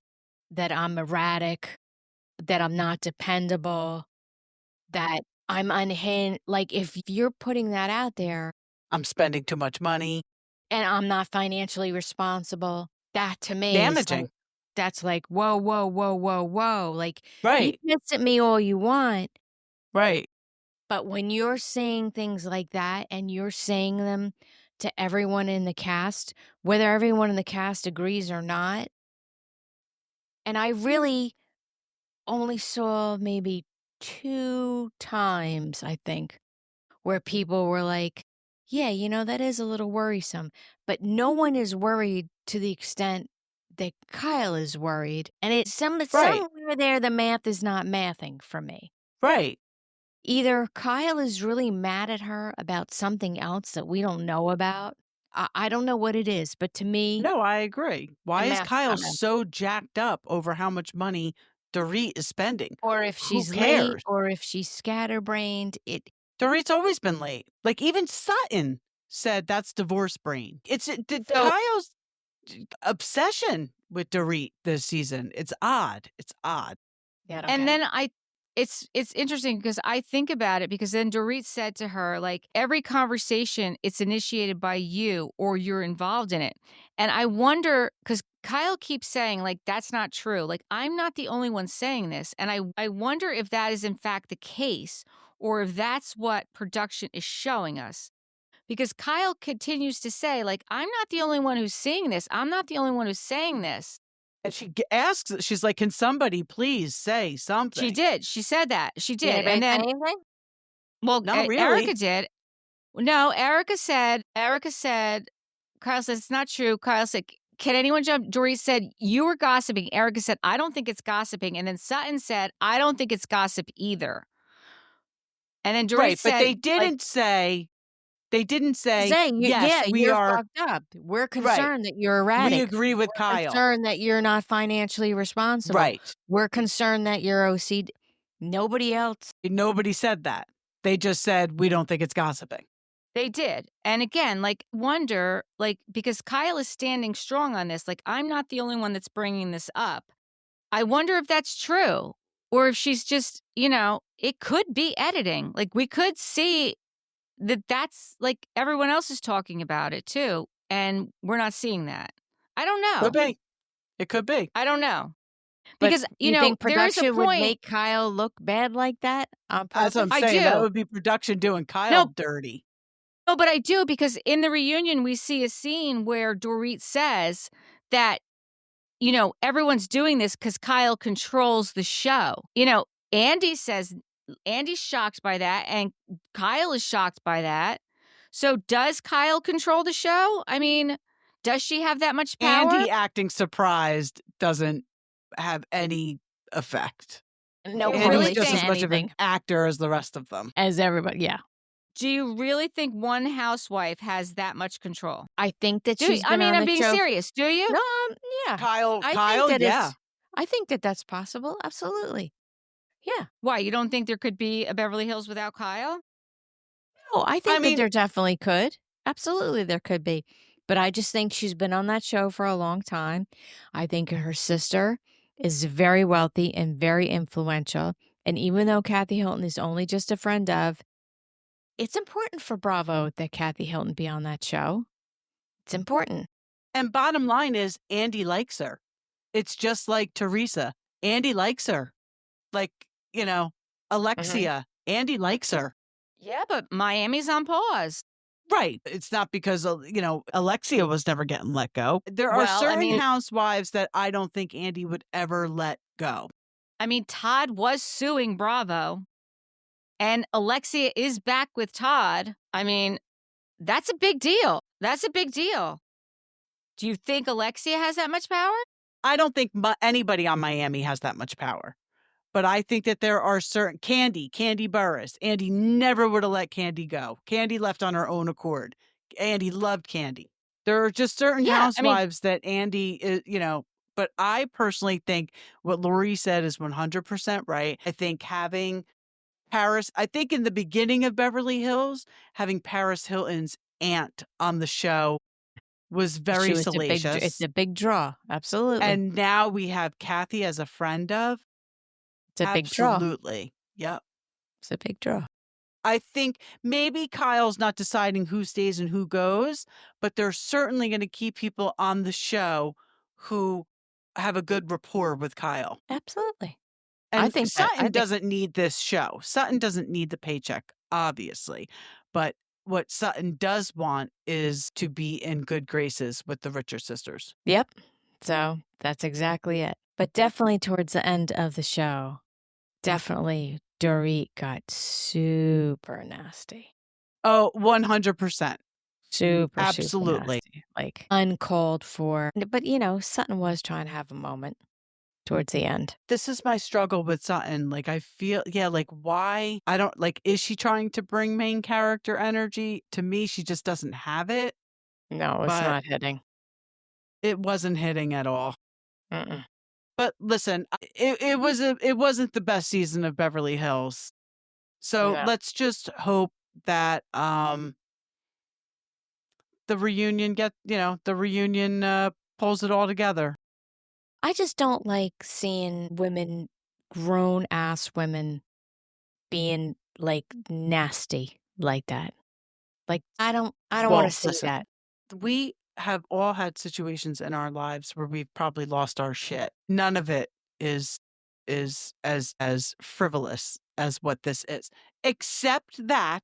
that I'm erratic, that I'm not dependable, that I'm unhinged, like, if you're putting that out there I'm spending too much money. and I'm not financially responsible, that to me is like, Damaging. that's like, whoa, whoa, whoa, whoa, whoa. Like, you Right, piss at me all you want, right. but when you're saying things like that and you're saying them to everyone in the cast, whether everyone in the cast agrees or not, and I really only saw maybe 2 times, I think, where people were like, "Yeah, that is a little worrisome." But no one is worried to the extent that Kyle is worried, and it's Right, somewhere there the math is not mathing for me. right. Either Kyle is really mad at her about something else that we don't know about. I don't know what it is, but to me, No, I agree. the Why is math is Kyle not mathing. so jacked up over how much money Dorit is spending? Or if Who she's late, cares? or if she's scatterbrained, Dorit's always been late. Like, even Sutton said that's divorce brain. so Kyle's obsession with Dorit this season. It's odd. It's odd. yeah, I don't And get it. then it's interesting because I think about it because then Dorit said to her, like, every conversation, it's initiated by you or you're involved in it. And I wonder, because Kyle keeps saying, like, that's not true. Like, I'm not the only one saying this. And I wonder if that is in fact the case or if that's what production is showing us. Because Kyle continues to say, like, I'm not the only one who's seeing this. I'm not the only one who's saying this. And she asks, she's like, "Can somebody please say She something?" did. She said that. She Did did. anybody And say then, anything? well, Not really. Erika did. No, Erika said, Kyle says, it's not true. Kyle said, can anyone jump? Dorit said, you were gossiping. Erika said, I don't think it's gossiping. And then Sutton said, I don't think it's gossip either. And then Dorit Right, but said, like, they didn't say, Saying, "Yes, yeah, we you're are." fucked up. We're Right. concerned that you're We erratic. agree with We're Kyle. concerned that you're not financially responsible. Right. We're concerned that you're OCD. Nobody else. Nobody said that. They just said, "We don't think it's gossiping." they did. And again, like, wonder, like, because Kyle is standing strong on this, like, I'm not the only one that's bringing this up. I wonder if that's true or if she's just, it could be editing. Like, we could see that that's like everyone else is talking about it too. And we're not seeing that. I don't Could know. be. It could be. I don't know. But Because, you think there is a production would point. make Kyle look bad like that on That's what I'm purpose? I saying. That do. would be production doing Kyle No, dirty. no, but I do because in the reunion, we see a scene where Dorit says that everyone's doing this because Kyle controls the show. Andy says Andy's shocked by that, and Kyle is shocked by that. So does Kyle control the show? I mean, does she have that much power? Andy acting surprised doesn't have any effect. No You Andy's really just think? as much of an anything actor as the rest of them. as everybody. Yeah. Do you really think one housewife has that much control? I think that Do you? she's I been mean, on I'm the being show. serious. Do you? No, yeah. Kyle, yeah. I think that that's possible. Absolutely. Yeah. Why, you don't think there could be a Beverly Hills without Kyle? Oh, I I think that mean, there definitely could. Absolutely, there could be. But I just think she's been on that show for a long time. I think her sister is very wealthy and very influential. And even though Kathy Hilton is only just a friend of, it's important for Bravo that Kathy Hilton be on that show. It's important. and bottom line is Andy likes her. It's just like Teresa. Andy likes her. Like, Alexia. Andy likes her. Yeah, but Miami's on pause. Right. It's not because, Alexia was never getting let go. There are Well, I certain mean housewives that I don't think Andy would ever let go. Todd was suing Bravo, and Alexia is back with Todd. I mean, that's a big deal. That's a big deal. Do you think Alexia has that much power? I don't think anybody on Miami has that much power. But I think that there are certain Candy Burris. Andy never would have let Candy go. Candy left on her own accord. Andy loved Candy. There are just certain Yeah, I mean, housewives that Andy is, but I personally think what Lori said is 100% right. I think having I think in the beginning of Beverly Hills, having Paris Hilton's aunt on the show was very It's salacious. a big draw. Absolutely. And now we have Kathy as a friend of. It's a big draw. Absolutely. Yep. It's a big draw. I think maybe Kyle's not deciding who stays and who goes, but they're certainly going to keep people on the show who have a good rapport with Kyle. Absolutely. And I Sutton think doesn't need this show. Sutton doesn't need the paycheck, obviously. But what Sutton does want is to be in good graces with the Richard sisters. Yep. So that's exactly it. But definitely towards the end of the show, definitely Dorit got super nasty. Oh, 100%. Super Absolutely. nasty. Like uncalled for. But Sutton was trying to have a moment towards the end. This is my struggle with Sutton. Like, I feel, like, why? I don't, is she trying to bring main character energy? To me, she just doesn't have it. No, it's But not hitting. it wasn't hitting at all. Mm-mm. But listen, it wasn't the best season of Beverly Hills. So No. let's just hope that the reunion pulls it all together. I just don't like seeing women, grown ass women, being like nasty like that. Like I don't want Well, to see listen, that. we have all had situations in our lives where we've probably lost our shit. None of it is as frivolous as what this is. Except that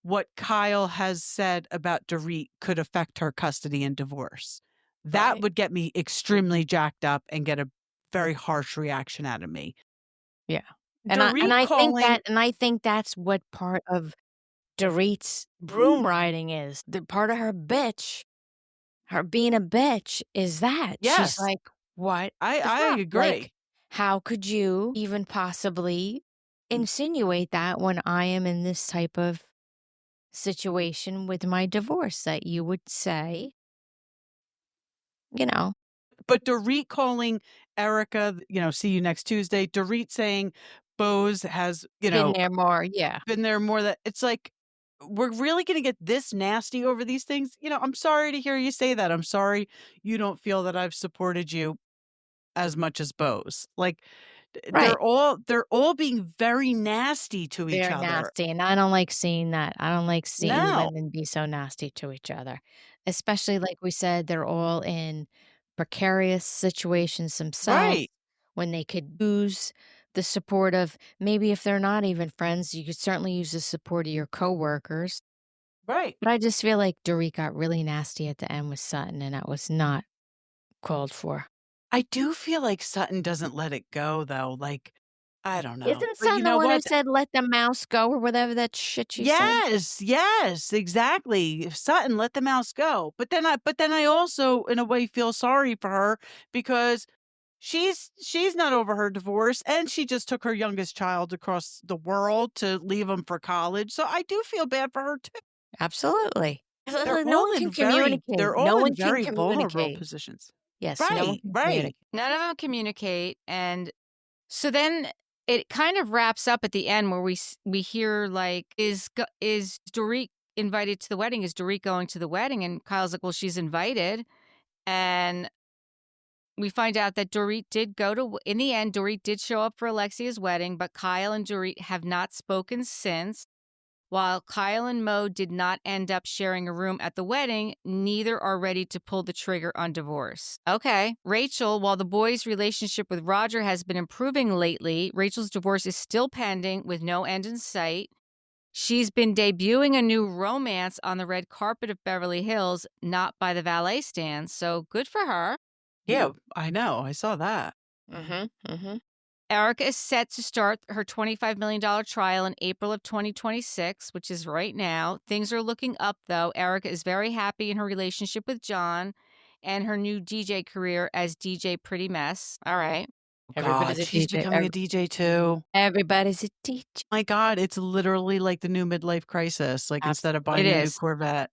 what Kyle has said about Dorit could affect her custody and divorce. That Right. would get me extremely jacked up and get a very harsh reaction out of me. Yeah. Dorit I think that's what part of Dorit's broom riding is. The part of her bitch, her being a bitch is that. She's yes, like, "What the I fuck? agree. Like, how could you even possibly insinuate that when I am in this type of situation with my divorce that you would say, you know, But Dorit calling Erika, see you next Tuesday. Dorit saying Bose has, been there more." Yeah. been there more that it's like, we're really going to get this nasty over these things. I'm sorry to hear you say that. I'm sorry you don't feel that I've supported you as much as Bose. Like Right. they're all being very nasty to each They're other. nasty, and I don't like seeing that. I don't like seeing No. women be so nasty to each other, especially like we said, they're all in precarious situations themselves Right. when they could use the support of maybe if they're not even friends, you could certainly use the support of your coworkers. Right. But I just feel like Dorit got really nasty at the end with Sutton, and that was not called for. I do feel like Sutton doesn't let it go though. Like, I don't know. Isn't But you Sutton the know one who what? said, "Let the mouse go," or whatever that shit she said? Yes, exactly. Sutton, let the mouse go. But then I also in a way feel sorry for her because she's not over her divorce, and she just took her youngest child across the world to leave him for college. So I do feel bad for her too. Absolutely. They're No all one in can communicate. they're No all in one can very vulnerable communicate. positions. Yes, no one Right, can right. communicate. None of them communicate, and so then it kind of wraps up at the end where we hear like, is Dorit invited to the wedding? Is Dorit going to the wedding? And Kyle's like, well, she's invited, and we find out that Dorit did go to. In the end, Dorit did show up for Alexia's wedding, but Kyle and Dorit have not spoken since. While Kyle and Mo did not end up sharing a room at the wedding, neither are ready to pull the trigger on divorce. Okay. Rachel, while the boys' relationship with Roger has been improving lately, Rachel's divorce is still pending with no end in sight. She's been debuting a new romance on the red carpet of Beverly Hills, not by the valet stand, so good for her. Yeah, I know. I saw that. Erika is set to start her $25 million trial in April of 2026, which is right now. Things are looking up, though. Erika is very happy in her relationship with John and her new DJ career as DJ Pretty Mess. All right. Everybody's God, a she's DJ. becoming a DJ too. Everybody's a DJ. My God, it's literally like the new midlife crisis. Like instead of Absolutely. buying It a new is. Corvette.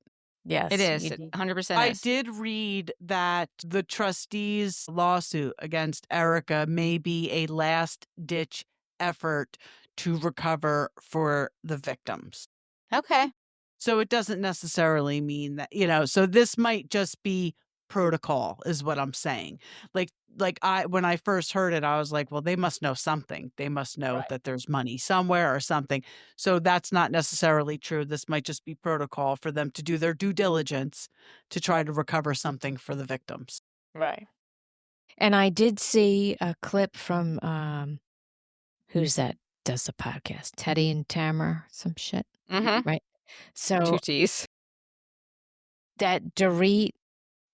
Yes, It is. you It did. 100% I is. did read that the trustees' lawsuit against Erika may be a last-ditch effort to recover for the victims. Okay. So it doesn't necessarily mean that, so this might just be protocol is what I'm saying. Like when I first heard it, I was like, well, they must know something. They must know Right. that there's money somewhere or something. So that's not necessarily true. This might just be protocol for them to do their due diligence to try to recover something for the victims. Right. And I did see a clip from who's that does the podcast? Teddy and Tamara, some shit. Mm-hmm. Right. So Two T's. that Dorit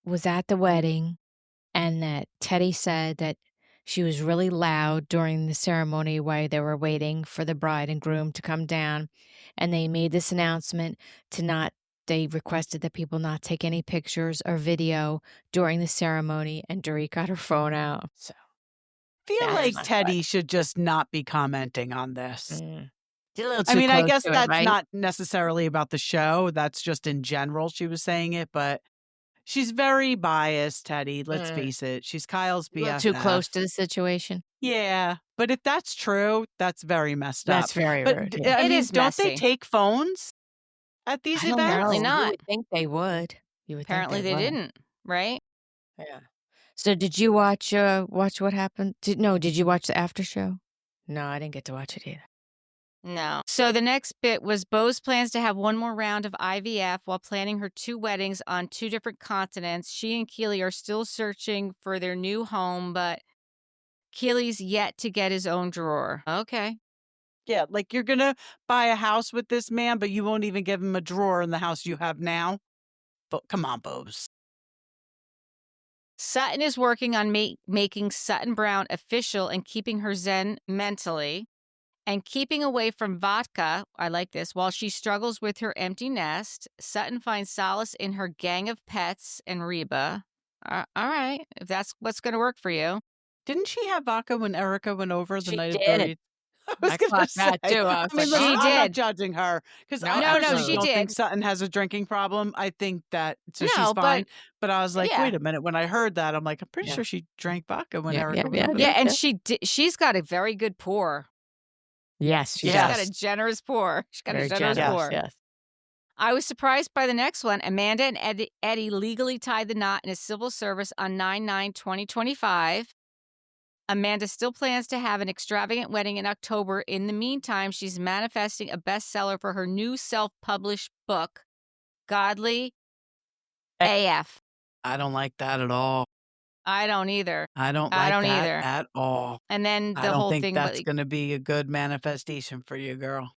was at the wedding and that Teddy said that she was really loud during the ceremony while they were waiting for the bride and groom to come down. And they made this announcement they requested that people not take any pictures or video during the ceremony, and Dorit got her phone out. So Feel that's like not Teddy good. should just not be commenting on this. She's a little I too mean, I close guess to it, that's right? not necessarily about the show. That's just in general she was saying it, but she's very biased, Teddy. Let's face it. She's Kyle's A little BFF. too close to the situation. Yeah, but if that's true, that's very messed up. That's very But rude. Yeah. I It mean, is don't they messy. take phones at these I don't events? Apparently know. not. You would think they would. You would Apparently think they would. didn't, right? Yeah. So did you watch what happened? Did you watch the after show? No, I didn't get to watch it either. No. So the next bit was Beau's plans to have one more round of IVF while planning her 2 weddings on 2 different continents. She and Keely are still searching for their new home, but Keely's yet to get his own drawer. Okay. Yeah, like you're gonna buy a house with this man, but you won't even give him a drawer in the house you have now. But come on, Bose. Sutton is working on making Sutton Brown official and keeping her zen mentally and keeping away from vodka. I like this. While she struggles with her empty nest, Sutton finds solace in her gang of pets and RHOBH. All right, if that's what's going to work for you. Didn't she have vodka when Erika went over the She night of did. 30? I was I gonna caught say. that too. I was I mean, like, listen, She I'm not did. judging her because I No, personally she don't think did. Sutton has a drinking problem. I think that she's No, fine. but But I was like, yeah. wait a minute. When I heard that, I'm like, I'm pretty Yeah. sure she drank vodka when Yeah, Erika was yeah, over Yeah, there. and she's got a very good pour. Yes, she She's Yes. got does. a generous pour. She's got Very a generous generous. pour. Yes. I was surprised by the next one. Amanda and Eddie legally tied the knot in a civil service on 9/9/2025. Amanda still plans to have an extravagant wedding in October. In the meantime, she's manifesting a bestseller for her new self-published book, Godly AF. I don't like that at all. I don't either. I don't I like don't that either. at all. And then I the don't whole think thing. that's going to be a good manifestation for you, girl.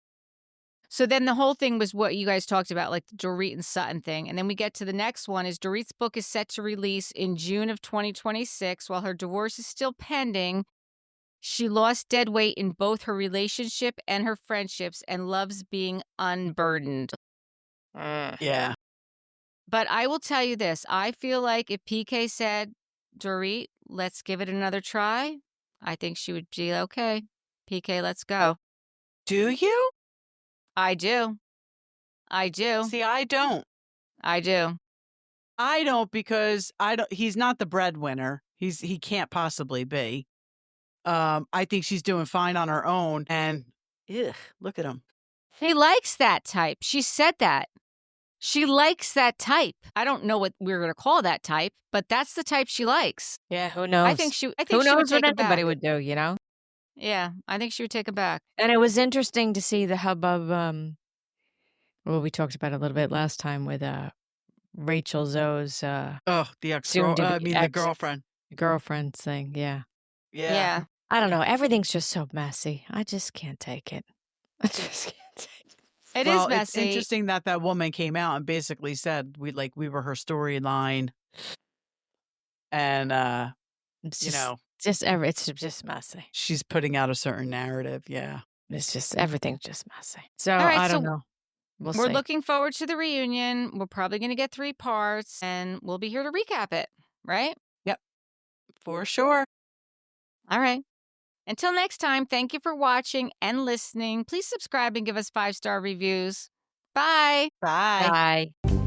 So then the whole thing was what you guys talked about, like the Dorit and Sutton thing. And then we get to the next one is Dorit's book is set to release in June of 2026. While her divorce is still pending, she lost dead weight in both her relationship and her friendships and loves being unburdened. Yeah. But I will tell you this. I feel like if PK said, Dorit, let's give it another try. I think she would be okay. PK, let's go. Do you? I do. I do. See, I don't. I do. I don't because he's not the breadwinner. He can't possibly be. I think she's doing fine on her own, and look at him. He likes that type. She said that. She likes that type. I don't know what we're going to call that type, but that's the type she likes. Yeah, who knows? I think she would Who knows take what it back. anybody would do, you know? Yeah, I think she would take it back. And it was interesting to see the hubbub, well, we talked about it a little bit last time with Rachel Zoe's the the girlfriend. Girlfriend thing, yeah. Yeah. I don't know. Everything's just so messy. I just can't take it. I just can't take it. It is messy. It's interesting that woman came out and basically said we were her storyline, and It's you know, it's just messy. she's putting out a certain narrative. Yeah, It's just everything's just messy. So All right, I don't so know. We're We're looking forward to the reunion. We're probably going to get 3 parts, and we'll be here to recap it, right? Yep, for sure. All right. Until next time, thank you for watching and listening. Please subscribe and give us 5-star reviews. Bye. Bye. Bye.